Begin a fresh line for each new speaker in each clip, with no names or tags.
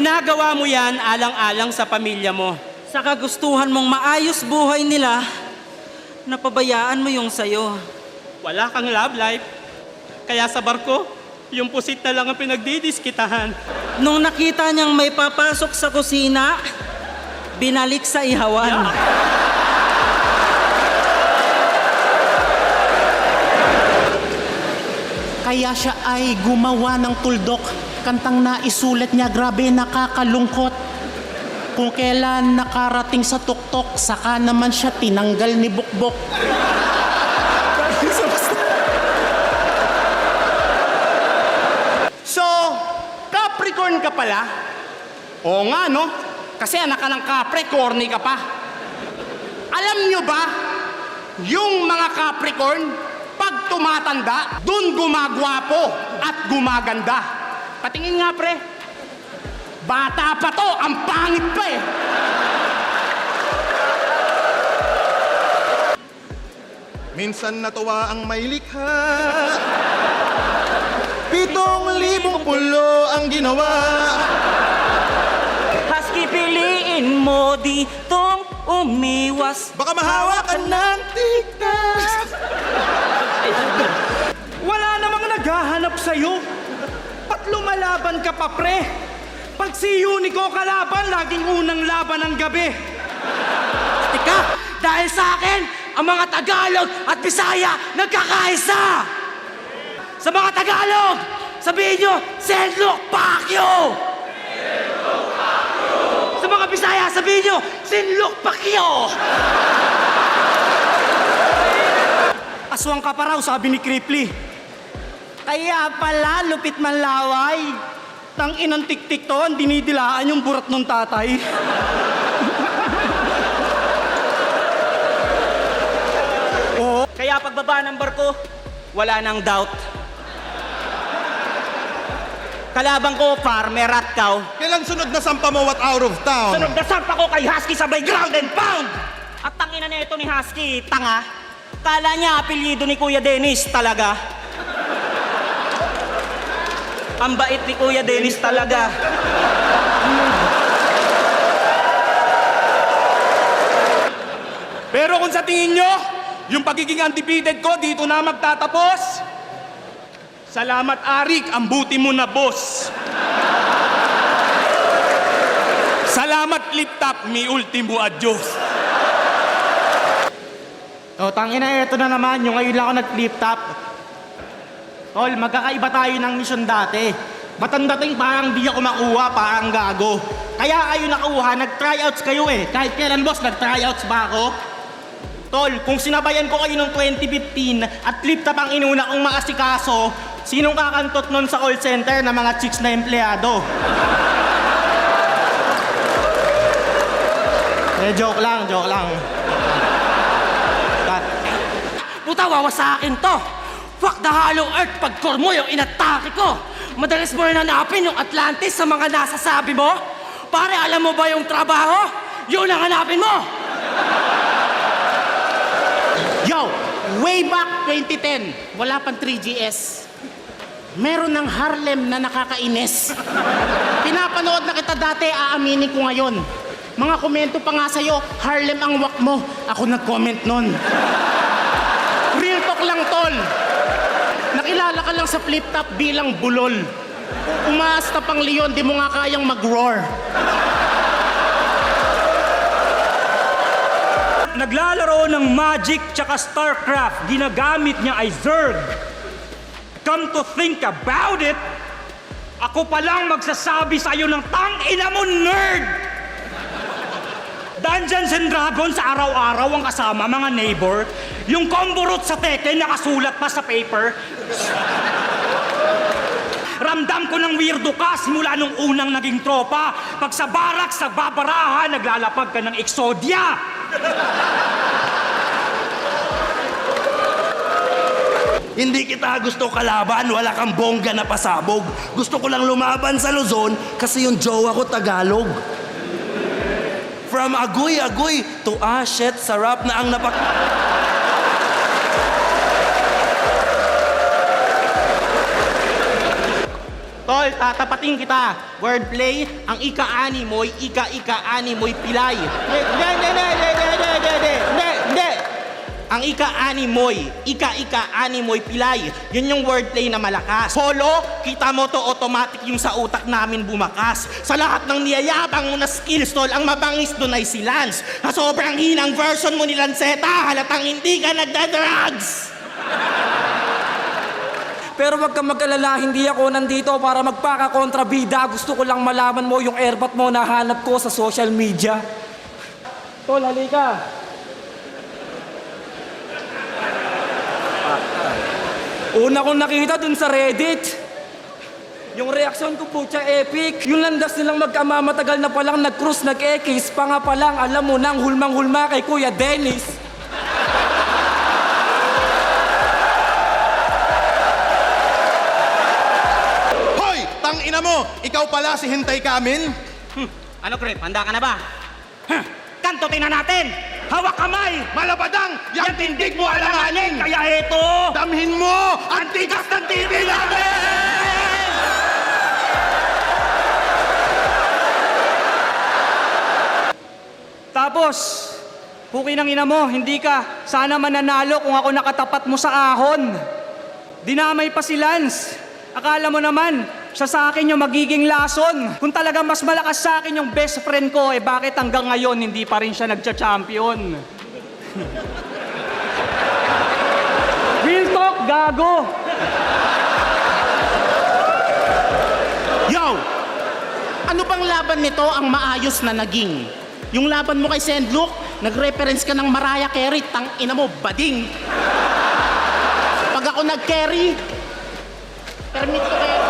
Ginagawa mo yan alang-alang sa pamilya mo.
Sa kagustuhan mong maayos buhay nila, napabayaan mo yung sayo.
Wala kang love life. Kaya sa barko, yung pusit na lang ang pinagdidiskitahan.
Nung nakita niyang may papasok sa kusina, binalik sa ihawan.
Kaya siya ay gumawa ng tuldok. Kantang naisulat niya, grabe nakakalungkot. Kung kailan nakarating sa tuktok, saka naman siya tinanggal ni Bukbok.
So, Capricorn ka pala? Oo nga, no? Kasi anak ka ng Capricorn, ka pa. Alam nyo ba, yung mga Capricorn, pag tumatanda, dun gumagwapo at gumaganda. Patingin nga, pre. Bata pa to, ang pangit pa eh.
Minsan natuwa ang may likha, 7,000 pulo ang ginawa.
Husky, piliin mo ditong umiwas.
Baka mahawa ka ng tiktas.
Wala namang naghahanap sa'yo. Ba't lumalaban ka pa, pre? Pag si Unico kalaban, laging unang laban ng gabi.
Teka, dahil sa akin, ang mga Tagalog at Bisaya nagkakaisa! Sa mga Tagalog, sabihin nyo, Senlok Pakyo! Sa mga Bisaya, sabihin nyo, Sinlok Pakyo!
Aswang ka pa raw, sabi ni Kripley.
Kaya pala, lupit manlaway.
Tang inang tik-tik to, ang dinidilaan yung burat ng tatay. Oo. Kaya pagbaba ng barko, wala nang doubt. Kalabang ko, farmer at cow.
Kailang sunod na sampa mo what out of town?
Sunog na sampa ko kay Husky sabay ground and pound! At tangina na ito ni Husky, tanga. Kala niya apelyido ni Kuya Dennis talaga. Ang bait ni Kuya Dennis talaga. Pero kung sa tingin nyo, yung pagiging undefeated ko dito na magtatapos, salamat Arik, ang buti mo na boss. Salamat Liptap, mi ultimo adios.
O, tangina, eto na naman. Yung ngayon lang ako nag-flip top. Tol, magkakaiba tayo ng mission dati. Batang dating parang di ako makuha, parang gago. Kaya kayo nakuha, nag-tryouts kayo eh. Kahit kailan, boss, nag-tryouts ba ako? Tol, kung sinabayan ko kayo noong 2015 at flip top ang inuna kong makasikaso, sinong kakantot nun sa call center na mga chicks na empleyado? Joke lang, joke lang.
Puta, wawa sa akin to! Fuck the hollow earth pag core mo yung inatake ko! Madalas mo rin hanapin yung Atlantis sa mga nasasabi mo? Pare, alam mo ba yung trabaho? Yun ang hanapin mo!
Yo, way back 2010, wala pang 3GS. Meron ng Harlem na nakakainis. Pinapanood na kita dati, aaminin ko ngayon. Mga komento pa nga sa'yo, Harlem ang wak mo. Ako nag-comment nun. Real talk lang, tol. Nakilala ka lang sa flip top bilang bulol. Umaas na pang leon, di mo nga kayang mag-roar.
Naglalaro ng Magic tsaka Starcraft, ginagamit niya ay Zerg. Come to think about it, ako pa lang magsasabi sa'yo ng tang-ina mo, nerd! Dungeons and Dragons sa araw-araw ang kasama, mga neighbor. Yung combo root sa Tekken, nakasulat pa sa paper. Ramdam ko ng weirdo ka simula nung unang naging tropa. Pag sa barak, sa babarahan, naglalapag ka ng Exodia.
Hindi kita gusto kalaban, wala kang bongga na pasabog. Gusto ko lang lumaban sa Luzon kasi yung jowa ko Tagalog. From agoy-agoy to shit, sarap na ang napak...
Tol, tatapatin kita. Wordplay, ang ika-animoy, ika-ika-animoy pilay. Hindi. Ang ika-animoy, ika-ika-animoy pilay. Yun yung wordplay na malakas. Polo, kita mo to automatic yung sa utak namin bumakas. Sa lahat ng niyayabang mo na skills, tol, ang mabangis doon ay si Lance. Sa sobrang hinang version mo ni Lanceta, halatang hindi ka nagda-drugs.
Pero wag kang mag-alala, hindi ako nandito para magpaka-kontrabida. Gusto ko lang malaman mo yung airbat mo na hanap ko sa social media. Tol, halika. Una kong nakita dun sa Reddit. Yung reaksyon ko po siya epic. Yung landas nilang magkama matagal na palang nag-cruise, nag-ekis. Pa nga palang alam mo nang hulmang-hulma kay Kuya Dennis.
Hoy! Tangina mo! Ikaw pala si Hintay Kamin?
Ano, Crep? Handa ka na ba?
Kantutin na natin! Hawak kamay!
Malabadang! Yang tindig mo alanganin!
Kaya ito!
Damhin mo! Ang tigas ng TV namin!
Tapos, puki ng ina mo, hindi ka sana mananalo kung ako nakatapat mo sa ahon. Dinamay pa si Lance. Akala mo naman, siya sa akin yung magiging lason. Kung talaga mas malakas sa akin yung best friend ko, eh bakit hanggang ngayon hindi pa rin siya nagcha-champion? Real talk, gago!
Yo! Ano bang laban nito ang maayos na naging? Yung laban mo kay Sendlook, nag-reference ka ng Mariah Carey, tang ina mo, bading. Pag ako nag-carry, permit to carry.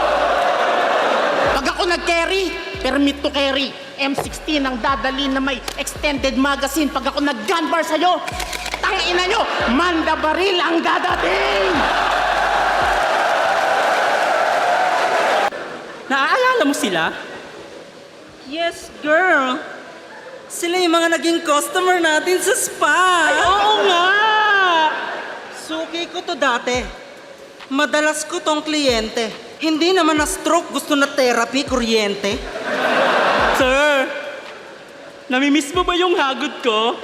Pag ako nag-carry, permit to carry. M16 ang dadali na may extended magazine. Pag ako nag-gunbar sa'yo, tang ina nyo, Manda Baril ang dadating!
Naaalala mo sila? Yes, girl. Sila yung mga naging customer natin sa spa. Ay, oo nga! Suki ko to dati. Madalas ko tong kliyente. Hindi naman na stroke, gusto na therapy, kuryente. Sir, namimiss mo ba yung hagod ko?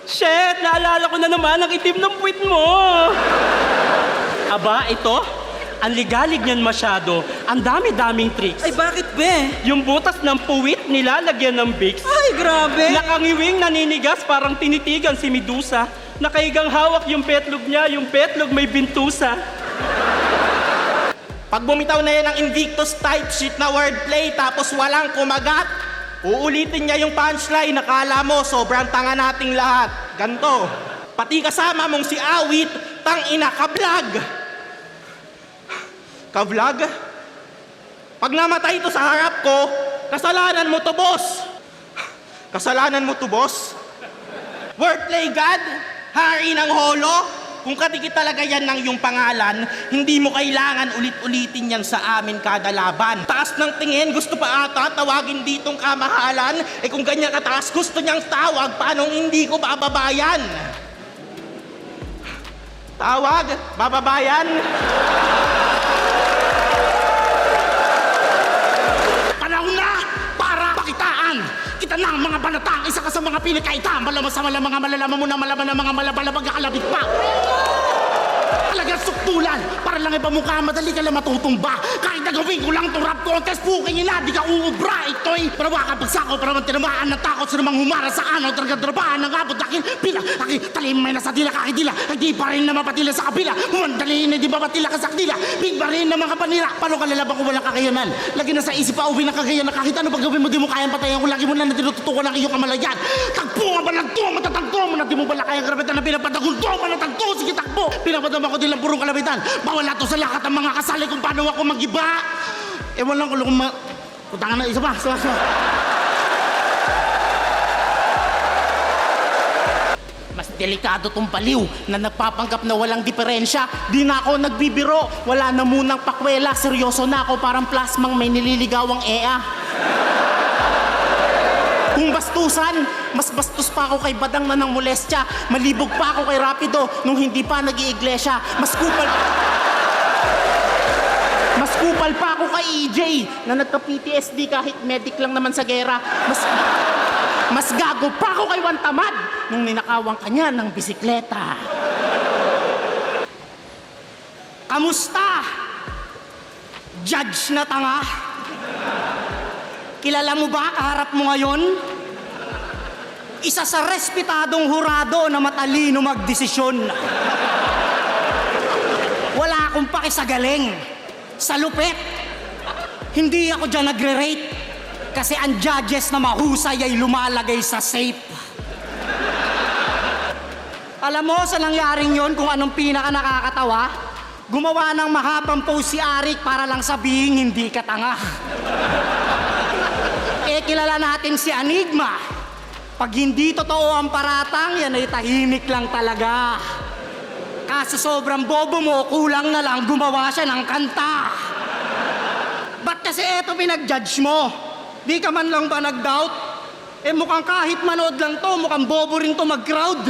Shit, naalala ko na naman ang itim ng puwit mo. Aba, ito? Ang ligalig niyan masyado. Ang dami-daming tricks. Ay, bakit be? Yung butas ng puwit nilalagyan ng Vicks. Ay, grabe! Nakangiwing naninigas parang tinitigan si Medusa. Nakaigang hawak yung petlog niya, yung petlog may bintusa.
Pag bumitaw na yan ng Invictus type shit na wordplay tapos walang kumagat, uulitin niya yung punchline, nakala mo sobrang tanga nating lahat. Ganto. Pati kasama mong si Awit, tang ina ka-vlog. Ka-vlog? Pag namatay ito sa harap ko, kasalanan mo to, boss. Kasalanan mo to, boss. Wordplay God, hari ng holo. Kung kadikit talaga yan ng iyong pangalan, hindi mo kailangan ulit-ulitin yan sa amin kada laban. Taas ng tingin, gusto pa ata tawagin ditong kamahalan. Eh kung ganyan kataas, gusto niyang tawag, paano hindi ko bababayan? Tawag, bababayan?
Panahon na para pakitaan. Kita na ang mga banatang, isa ka sa mga pinakaita. Malaman sa mga malalaman mo na malaman ng mga malabalabag na kalabit pa. Talagang suktulan. Para lang ipamukha, madali ka lang matutumba. Kahit nagawin ko lang itong rap contest, puking ina, di ka uubra. Ito'y parawakan pagsako, para tinamaan ng takot sa namang humara sa ano, talagang ng abot akin. Pila, akin, talimay na sa dila, kakidila. Ay di pa rin na mapatila sa kabila. Humandali na di ba patila ka sa kadila. Big ba rin na mga panira. Paano ka lalabang kung walang kakayanan? Lagi na sa isip pa, uwi ng kakayanan. Kahit ano pag gawin mo, di mo kayang patayan. Kung lagi mo lang na tinututukan ang iyong kamalayan. Tagpo nga ba nagto, matatagto mo na di mo pala kayang karabitan na pinapatagulto, manatagto, sige takbo. Pinapadama ko din lang purong kalabitan. Bawal na to sa lahat ng mga kasali kung paano ako mag-iba. Ewan lang kung Putangan na, isa pa. Mas delikado tong baliw na nagpapanggap na walang diferensya. Di na ako nagbibiro. Wala na munang pakwela. Seryoso na ako, parang plasmang may nililigawang EA. Kung bastusan, mas bastos pa ako kay Badang na ng molestya. Malibog pa ako kay Rapido nung hindi pa nag-iiglesia. Mas kupal... Mas kupal pa ako kay EJ na nagka-PTSD kahit medic lang naman sa gera. Mas gago pa ako kay Juan Tamad nung ninakawan kanya ng bisikleta.
Kamusta? Judge na tanga? Kilala mo ba kaharap mo ngayon? Isa sa respetadong hurado na matalino magdesisyon. Wala akong pakisagaling. Sa lupet. Hindi ako dyan nagre-rate. Kasi ang judges na mahusay ay lumalagay sa safe. Alam mo sa nangyaring yon kung anong pinaka nakakatawa? Gumawa ng mahabang post si Arik para lang sabihin hindi ka tanga. Kilala natin si Enigma. Pag hindi totoo ang paratang, yan ay tahimik lang talaga. Kaso sobrang bobo mo, kulang na lang gumawa siya ng kanta. Ba't kasi eto pinag-judge mo? Di ka man lang ba nag-doubt? Mukhang kahit manood lang to, mukhang bobo rin to mag-crowd.